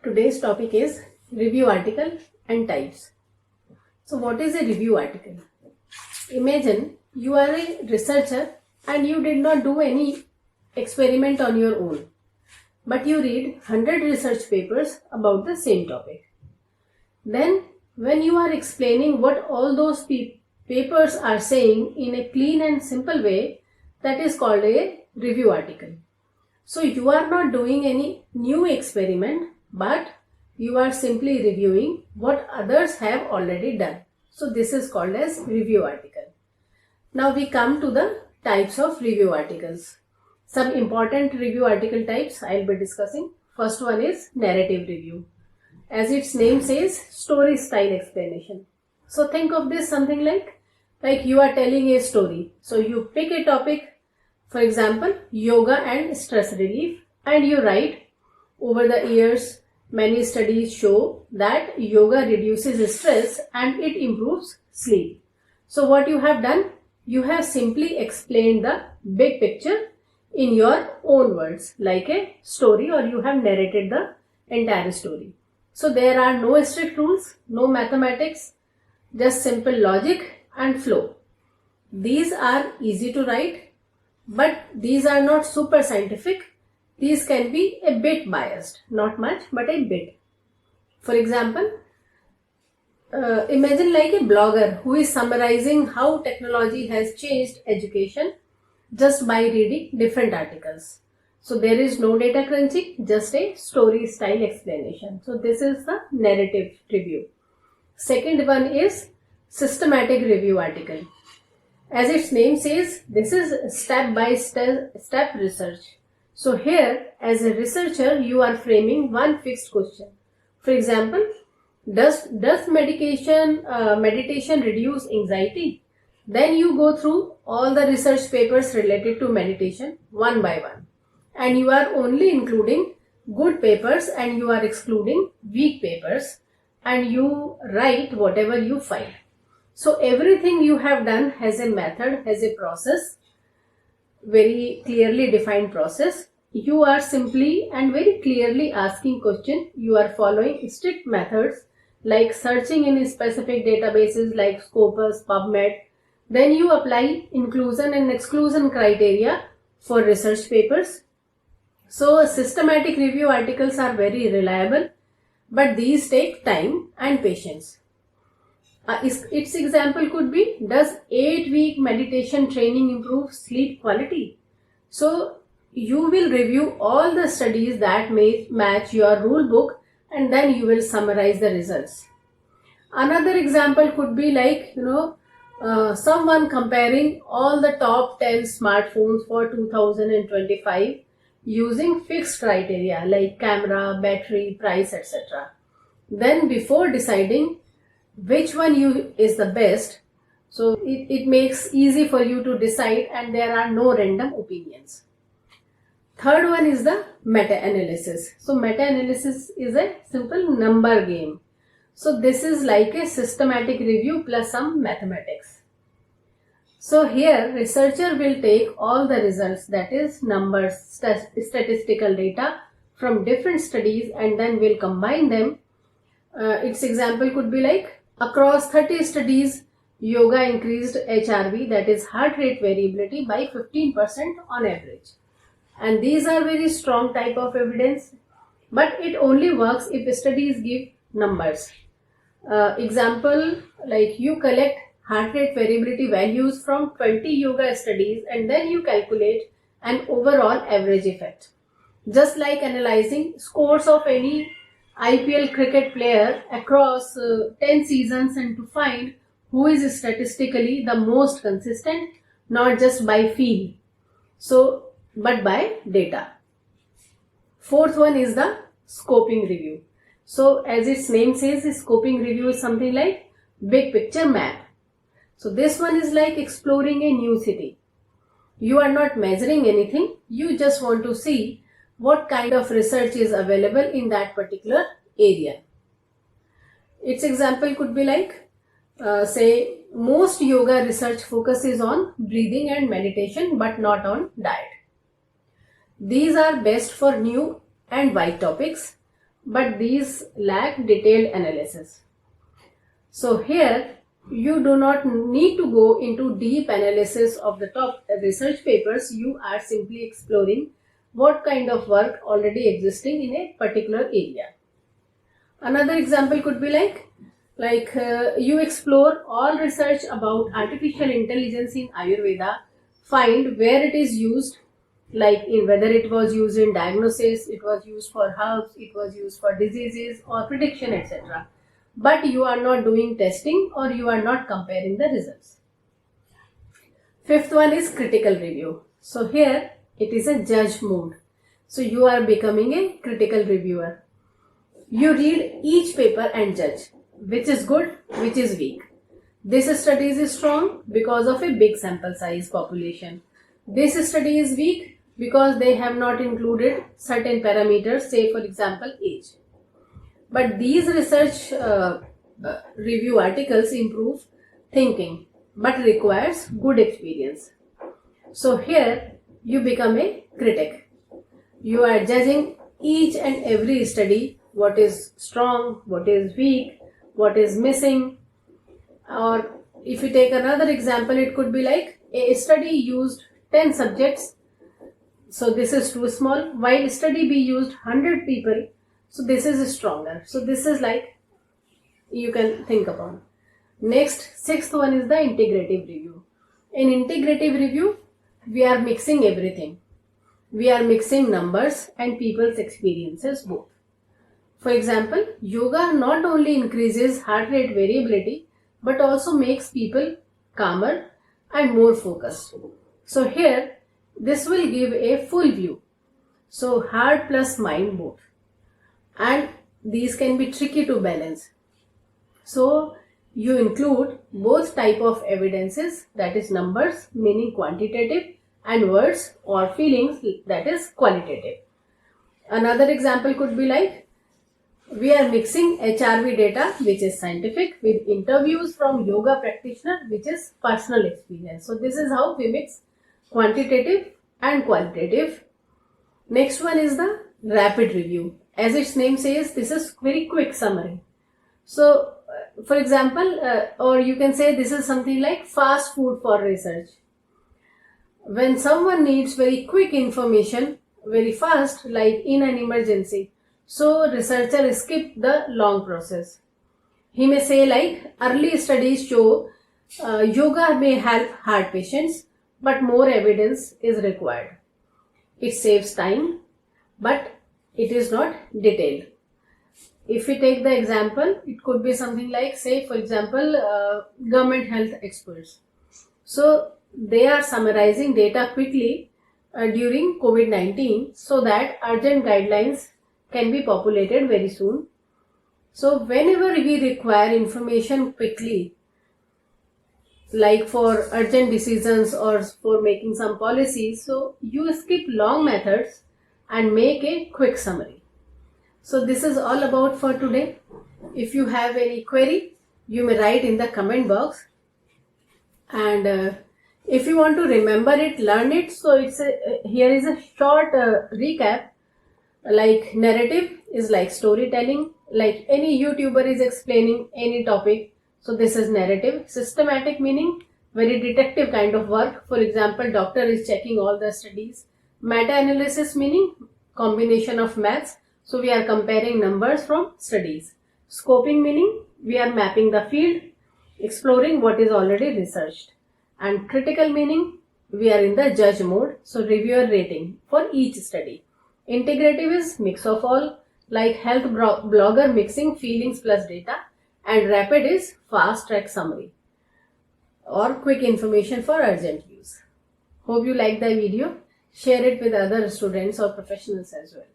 Today's topic is review article and types. So what is a review article? Imagine you are a researcher and you did not do any experiment on your own, but you read 100 research papers about the same topic. Then when you are explaining what all those papers are saying in a clean and simple way, that is called a review article. So you are not doing any new experiment, but you are simply reviewing what others have already done. So this is called as review article. Now we come to the types of review articles. Some important review article types I will be discussing. First one is narrative review. As its name says, story style explanation. So think of this something like you are telling a story. So you pick a topic, for example, yoga and stress relief, and you write, over the years, many studies show that yoga reduces stress and it improves sleep. So what you have done, you have simply explained the big picture in your own words, like a story, or you have narrated the entire story. So there are no strict rules, no mathematics, just simple logic and flow. These are easy to write, but these are not super scientific. These can be a bit biased, not much, but a bit. For example, imagine like a blogger who is summarizing how technology has changed education just by reading different articles. So there is no data crunching, just a story style explanation. So this is the narrative review. Second one is systematic review article. As its name says, this is step-by-step research. So here, as a researcher, you are framing one fixed question. For example, does meditation reduce anxiety? Then you go through all the research papers related to meditation one by one. And you are only including good papers and you are excluding weak papers, and you write whatever you find. So everything you have done has a method, has a process, very clearly defined process. You are simply and very clearly asking question. You are following strict methods like searching in specific databases like Scopus, PubMed. Then you apply inclusion and exclusion criteria for research papers. So systematic review articles are very reliable, but these take time and patience. Its example could be, does 8-week meditation training improve sleep quality? So you will review all the studies that may match your rule book, and then you will summarize the results. Another example could be like, someone comparing all the top 10 smartphones for 2025 using fixed criteria like camera, battery, price, etc. Then before deciding which one is the best, so it makes easy for you to decide, and there are no random opinions. Third one is the meta-analysis. So meta-analysis is a simple number game. So this is like a systematic review plus some mathematics. So here researcher will take all the results, that is numbers, statistical data from different studies, and then will combine them. Its example could be like, across 30 studies, yoga increased HRV, that is heart rate variability, by 15% on average. And these are very strong type of evidence, but it only works if studies give numbers. Example, like you collect heart rate variability values from 20 yoga studies and then you calculate an overall average effect. Just like analyzing scores of any IPL cricket player across 10 seasons and to find who is statistically the most consistent, not just by feel, but by data. Fourth one is the scoping review. So as its name says, scoping review is something like big picture map. So this one is like exploring a new city. You are not measuring anything, you just want to see what kind of research is available in that particular area. Its example could be like, say, most yoga research focuses on breathing and meditation but not on diet. These are best for new and wide topics, but these lack detailed analysis. So here you do not need to go into deep analysis of the top research papers. You are simply exploring what kind of work already existing in a particular area. Another example could be you explore all research about artificial intelligence in Ayurveda, find where it is used, like in whether it was used in diagnosis, it was used for herbs, it was used for diseases or prediction, etc. But you are not doing testing or you are not comparing the results. Fifth one is critical review. So here it is a judge mode. So you are becoming a critical reviewer. You read each paper and judge which is good, which is weak. This study is strong because of a big sample size population. This study is weak because they have not included certain parameters, say for example age. But these research review articles improve thinking but requires good experience. So here you become a critic. You are judging each and every study, what is strong, what is weak, what is missing. Or if you take another example, it could be like a study used 10 subjects, so this is too small, while study B used 100 people, so this is stronger. So this is like you can think about. Next, sixth one is the integrative review. In integrative review, we are mixing everything. We are mixing numbers and people's experiences both. For example, yoga not only increases heart rate variability but also makes people calmer and more focused. So here this will give a full view. So heart plus mind both. And these can be tricky to balance. So you include both type of evidences, that is numbers meaning quantitative and words or feelings, that is qualitative. Another example could be like we are mixing HRV data, which is scientific, with interviews from yoga practitioner, which is personal experience. So this is how we mix quantitative and qualitative. Next one is the rapid review. As its name says, this is very quick summary. So for example, or you can say this is something like fast food for research. When someone needs very quick information, very fast, like in an emergency, so researcher skip the long process. He may say like early studies show yoga may help heart patients, but more evidence is required. It saves time, but it is not detailed. If we take the example, it could be something like, say for example, government health experts. So they are summarizing data quickly during COVID-19 so that urgent guidelines can be populated very soon. So whenever we require information quickly, like for urgent decisions or for making some policies, so you skip long methods and make a quick summary. So this is all about for today. If you have any query, you may write in the comment box. And if you want to remember it, learn it, so here is a short recap. Like narrative is like storytelling, like any YouTuber is explaining any topic, so this is narrative. Systematic meaning very detective kind of work, for example doctor is checking all the studies. Meta-analysis meaning combination of maths, so we are comparing numbers from studies. Scoping meaning we are mapping the field, exploring what is already researched. And critical meaning we are in the judge mode, so reviewer rating for each study. Integrative is mix of all, like health blogger mixing feelings plus data, and rapid is fast track summary or quick information for urgent use. Hope you like the video. Share it with other students or professionals as well.